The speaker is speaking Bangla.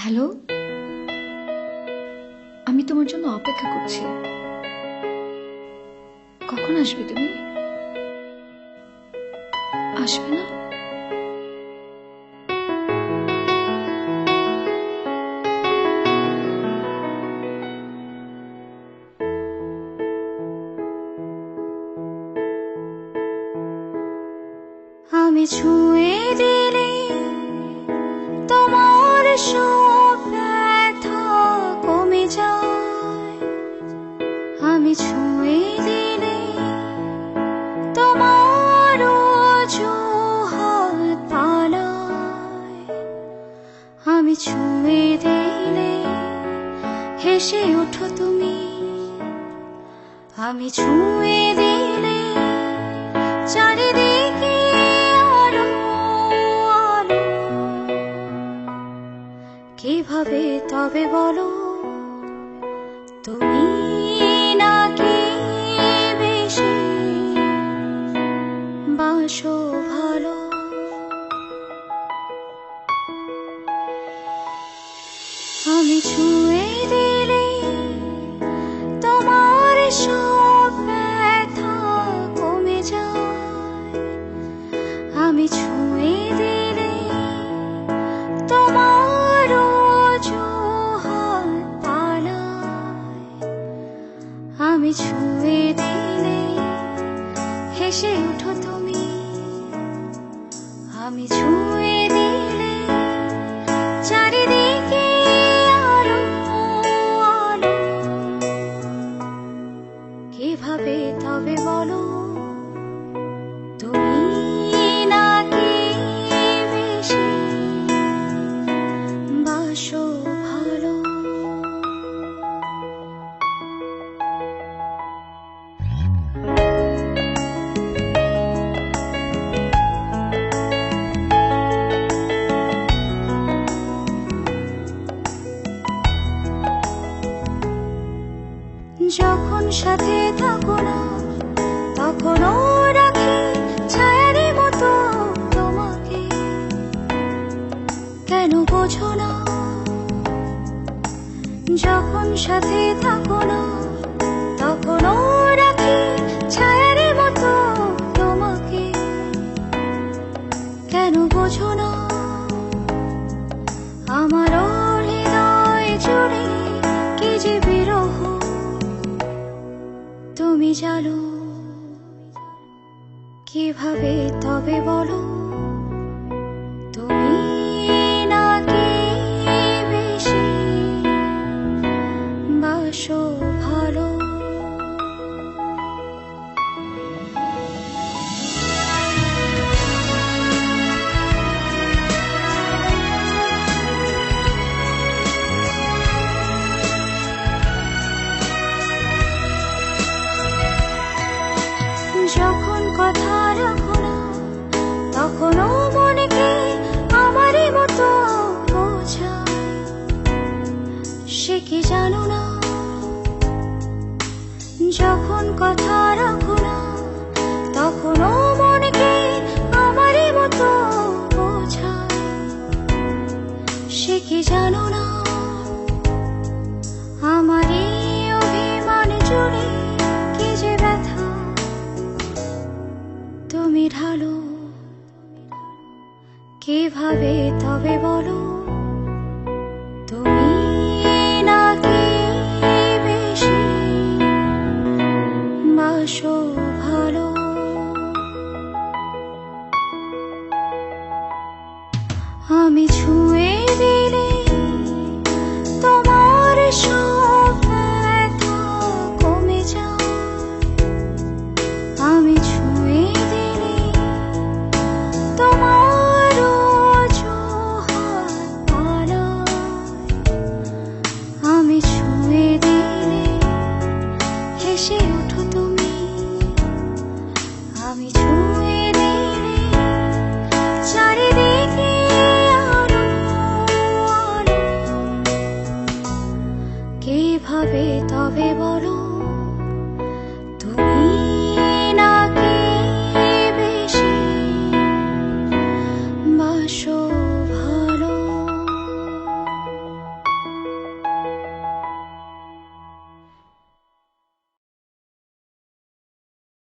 হ্যালো, আমি তোমার জন্য অপেক্ষা করছি। কখন আসবে তুমি? আসবে না? আমি ছুঁয়ে দিলে তোমার সব ব্যথা কমে যায়। আমি ছুঁয়ে দিলে তোমার অজুহাত পালায়। আমি ছুঁয়ে দিলে হেসে ওঠো তুমি। আমি ছুঁয়ে দিলে চারিদিকে আলো আলো। কিভাবে তবে বলো, তুমি নাকি বেশি বাসো ভালো? আমি ছুঁয়ে দিলে তোমার সব ব্যথা কমে যায়। আমি ছুঁয়ে দিলে তোমার অজুহাত পালায়। আমি ছুঁয়ে দিলে হেসে ওঠো তুমি। আমি ছুঁয়ে দিলে চারিদিকে আলো আলো। কিভাবে তবে বলো, তুমি নাকি বেশি বাসো ভালো? যখন সাথে থাকো না তখনও রাখি ছায়ারি মতো তোমাকে। কেন বোঝো না? যখন সাথে থাকো না তখনও রাখি ছায়ারি মতো তোমাকে। কেন বোঝো না? আমার হৃদয় জুড়ে কি যে বিরহ তুমি জানো। কিভাবে তবে বলো, তুমি নাকি বেশি বাসো ভালো? যখন কথা রাখো না তখনও মনেকে আমারই মতো বোঝায়। সে কি জানো না? যখন কথা রাখো না তখনও মনেকে আমারই মতো বোঝায়। সে কি জানো না? আমারই অভিমান জুড়ে কি যে ব্যথা তুমি ঢালো। কিভাবে তবে বলো, তুমি নাকি বেশি বাসো ভালো? আমি ছুঁয়ে দিলে তোমার সব ব্যথা কমে যায়। আমি ছুঁয়ে দিলে তোমার অজুহাত পালায়। আমি ছুঁয়ে দিলে হেসে ওঠো তুমি। আমি ছুঁয়ে দিলে চারিদিকে আলো আলো। কিভাবে তবে বলো,